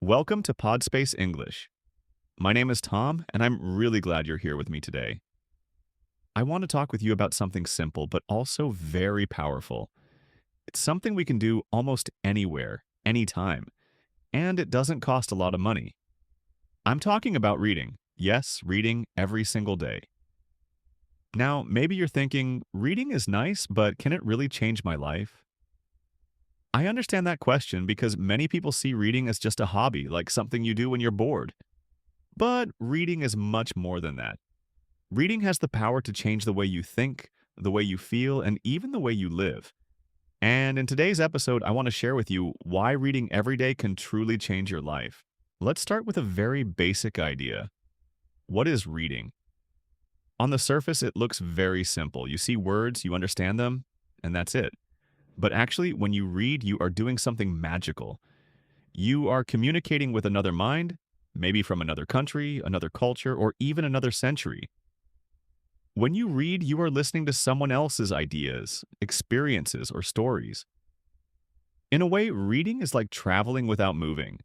Welcome to Podspace English. My name is Tom, and I'm really glad you're here with me today. I want to talk with you about something simple, but also very powerful. It's something we can do almost anywhere, anytime, and it doesn't cost a lot of money. I'm talking about reading. Yes, reading every single day. Now, maybe you're thinking, reading is nice, but can it really change my life? I understand that question because many people see reading as just a hobby, like something you do when you're bored. But reading is much more than that. Reading has the power to change the way you think, the way you feel, and even the way you live. And in today's episode, I want to share with you why reading every day can truly change your life. Let's start with a very basic idea. What is reading? On the surface, it looks very simple. You see words, you understand them, and that's it. But actually, when you read, you are doing something magical. You are communicating with another mind, maybe from another country, another culture, or even another century. When you read, you are listening to someone else's ideas, experiences, or stories. In a way, reading is like traveling without moving.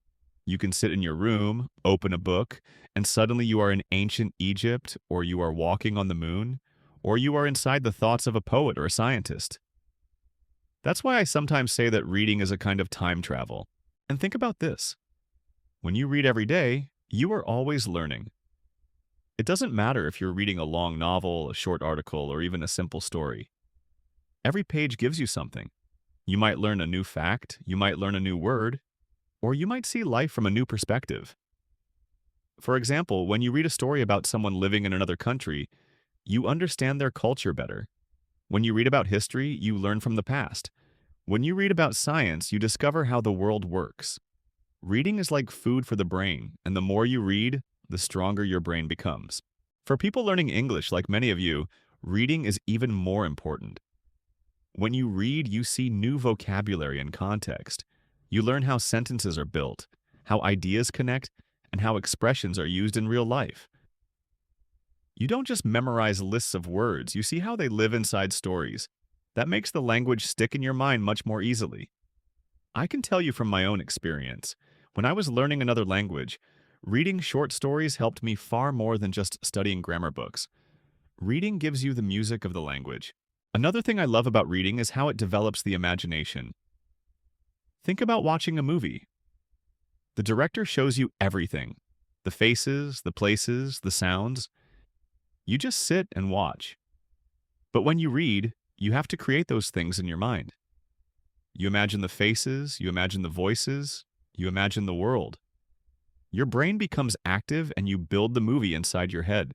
You can sit in your room, open a book, and suddenly you are in ancient Egypt, or you are walking on the moon, or you are inside the thoughts of a poet or a scientist. That's why I sometimes say that reading is a kind of time travel. And think about this. When you read every day, you are always learning. It doesn't matter if you're reading a long novel, a short article, or even a simple story. Every page gives you something. You might learn a new fact, you might learn a new word, or you might see life from a new perspective. For example, when you read a story about someone living in another country, you understand their culture better. When you read about history, you learn from the past. When you read about science, you discover how the world works. Reading is like food for the brain, and the more you read, the stronger your brain becomes. For people learning English like many of you, reading is even more important. When you read, you see new vocabulary and context. You learn how sentences are built, how ideas connect, and how expressions are used in real life. You don't just memorize lists of words, you see how they live inside stories. That makes the language stick in your mind much more easily. I can tell you from my own experience. When I was learning another language, reading short stories helped me far more than just studying grammar books. Reading gives you the music of the language. Another thing I love about reading is how it develops the imagination. Think about watching a movie. The director shows you everything. The faces, the places, the sounds. You just sit and watch. But when you read, you have to create those things in your mind. You imagine the faces, you imagine the voices, you imagine the world. Your brain becomes active and you build the movie inside your head.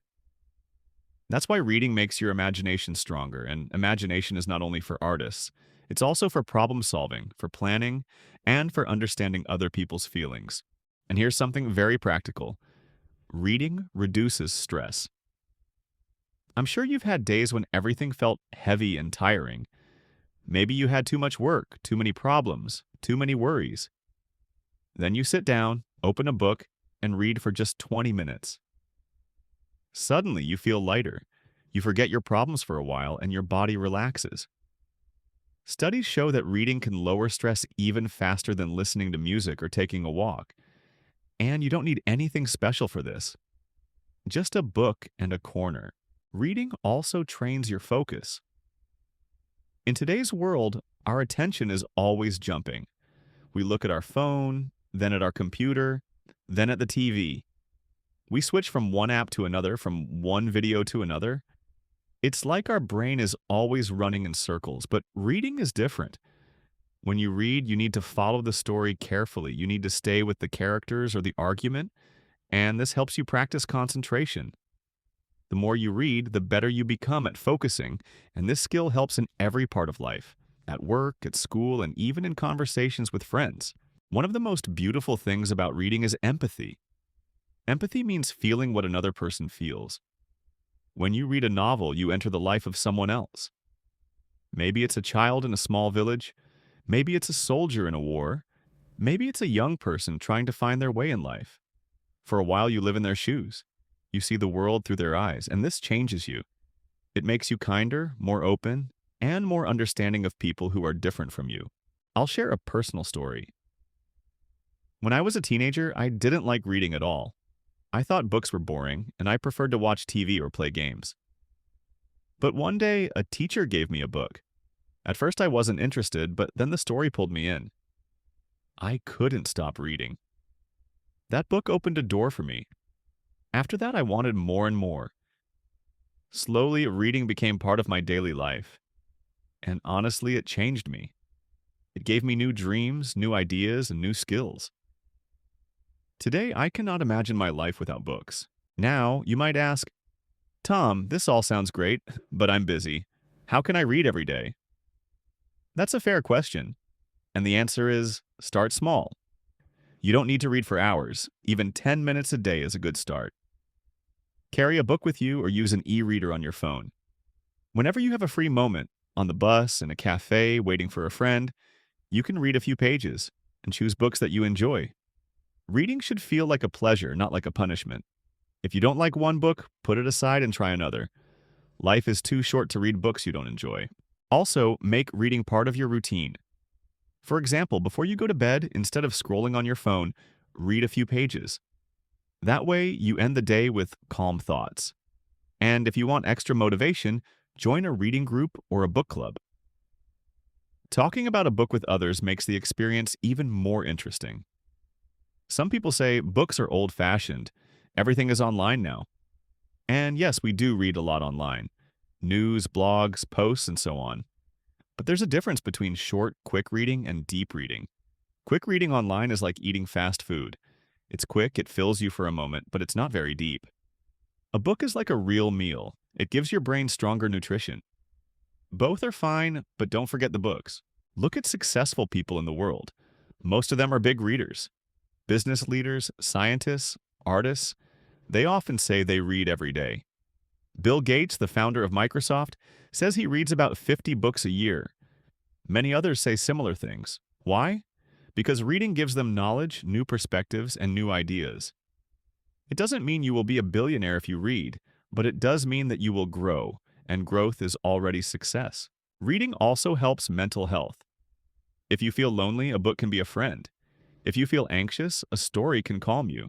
That's why reading makes your imagination stronger, and imagination is not only for artists, it's also for problem solving, for planning, and for understanding other people's feelings. And here's something very practical. Reading reduces stress. I'm sure you've had days when everything felt heavy and tiring. Maybe you had too much work, too many problems, too many worries. Then you sit down, open a book, and read for just 20 minutes. Suddenly, you feel lighter. You forget your problems for a while, and your body relaxes. Studies show that reading can lower stress even faster than listening to music or taking a walk. And you don't need anything special for this. Just a book and a corner. Reading also trains your focus. In today's world, our attention is always jumping. We look at our phone, then at our computer, then at the TV. We switch from one app to another, from one video to another. It's like our brain is always running in circles, but reading is different. When you read, you need to follow the story carefully. You need to stay with the characters or the argument, and this helps you practice concentration. The more you read, the better you become at focusing, and this skill helps in every part of life, at work, at school, and even in conversations with friends. One of the most beautiful things about reading is empathy. Empathy means feeling what another person feels. When you read a novel, you enter the life of someone else. Maybe it's a child in a small village. Maybe it's a soldier in a war. Maybe it's a young person trying to find their way in life. For a while, you live in their shoes. You see the world through their eyes, and this changes you. It makes you kinder, more open, and more understanding of people who are different from you. I'll share a personal story. When I was a teenager, I didn't like reading at all. I thought books were boring, and I preferred to watch TV or play games. But one day, a teacher gave me a book. At first, I wasn't interested, but then the story pulled me in. I couldn't stop reading. That book opened a door for me. After that, I wanted more and more. Slowly, reading became part of my daily life. And honestly, it changed me. It gave me new dreams, new ideas, and new skills. Today, I cannot imagine my life without books. Now, you might ask, Tom, this all sounds great, but I'm busy. How can I read every day? That's a fair question. And the answer is start small. You don't need to read for hours. Even 10 minutes a day is a good start. Carry a book with you or use an e-reader on your phone. Whenever you have a free moment, on the bus, in a cafe, waiting for a friend, you can read a few pages and choose books that you enjoy. Reading should feel like a pleasure, not like a punishment. If you don't like one book, put it aside and try another. Life is too short to read books you don't enjoy. Also, make reading part of your routine. For example, before you go to bed, instead of scrolling on your phone, read a few pages. That way, you end the day with calm thoughts. And if you want extra motivation, join a reading group or a book club. Talking about a book with others makes the experience even more interesting. Some people say books are old-fashioned. Everything is online now. And yes, we do read a lot online. News, blogs, posts, and so on. But there's a difference between short, quick reading and deep reading. Quick reading online is like eating fast food. It's quick, it fills you for a moment, but it's not very deep. A book is like a real meal. It gives your brain stronger nutrition. Both are fine, but don't forget the books. Look at successful people in the world. Most of them are big readers. Business leaders, scientists, artists, they often say they read every day. Bill Gates, the founder of Microsoft, says he reads about 50 books a year. Many others say similar things. Why? Because reading gives them knowledge, new perspectives, and new ideas. It doesn't mean you will be a billionaire if you read, but it does mean that you will grow, and growth is already success. Reading also helps mental health. If you feel lonely, a book can be a friend. If you feel anxious, a story can calm you.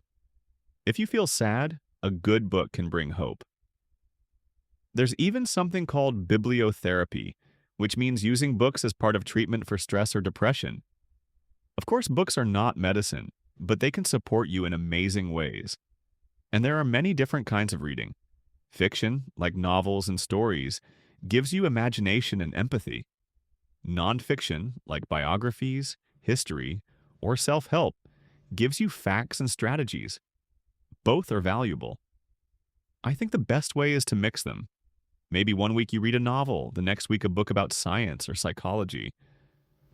If you feel sad, a good book can bring hope. There's even something called bibliotherapy, which means using books as part of treatment for stress or depression. Of course, books are not medicine, but they can support you in amazing ways. And there are many different kinds of reading. Fiction, like novels and stories, gives you imagination and empathy. Nonfiction, like biographies, history, or self-help, gives you facts and strategies. Both are valuable. I think the best way is to mix them. Maybe one week you read a novel, the next week a book about science or psychology.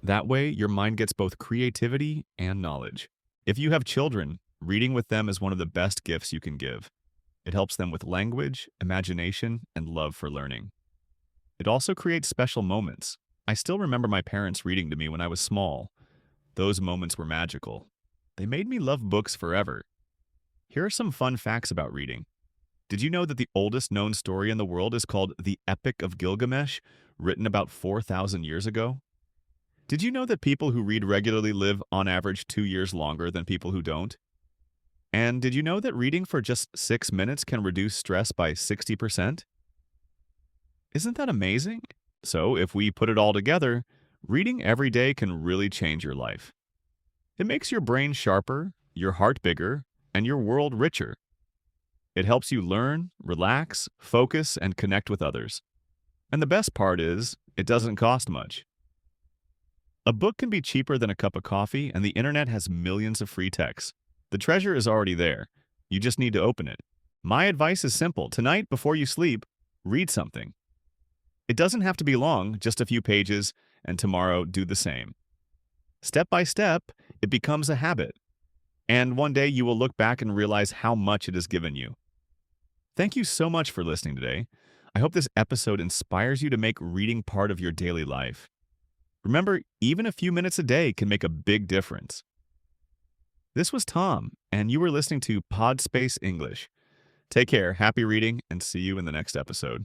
That way, your mind gets both creativity and knowledge. If you have children, reading with them is one of the best gifts you can give. It helps them with language, imagination, and love for learning. It also creates special moments. I still remember my parents reading to me when I was small. Those moments were magical. They made me love books forever. Here are some fun facts about reading. Did you know that the oldest known story in the world is called the Epic of Gilgamesh, written about 4,000 years ago? Did you know that people who read regularly live on average 2 years longer than people who don't? And did you know that reading for just 6 minutes can reduce stress by 60%? Isn't that amazing? So, if we put it all together, reading every day can really change your life. It makes your brain sharper, your heart bigger, and your world richer. It helps you learn, relax, focus, and connect with others. And the best part is, it doesn't cost much. A book can be cheaper than a cup of coffee, and the internet has millions of free texts. The treasure is already there. You just need to open it. My advice is simple. Tonight, before you sleep, read something. It doesn't have to be long, just a few pages, and tomorrow do the same. Step by step, it becomes a habit. And one day you will look back and realize how much it has given you. Thank you so much for listening today. I hope this episode inspires you to make reading part of your daily life. Remember, even a few minutes a day can make a big difference. This was Tom, and you were listening to Podspace English. Take care, happy reading, and see you in the next episode.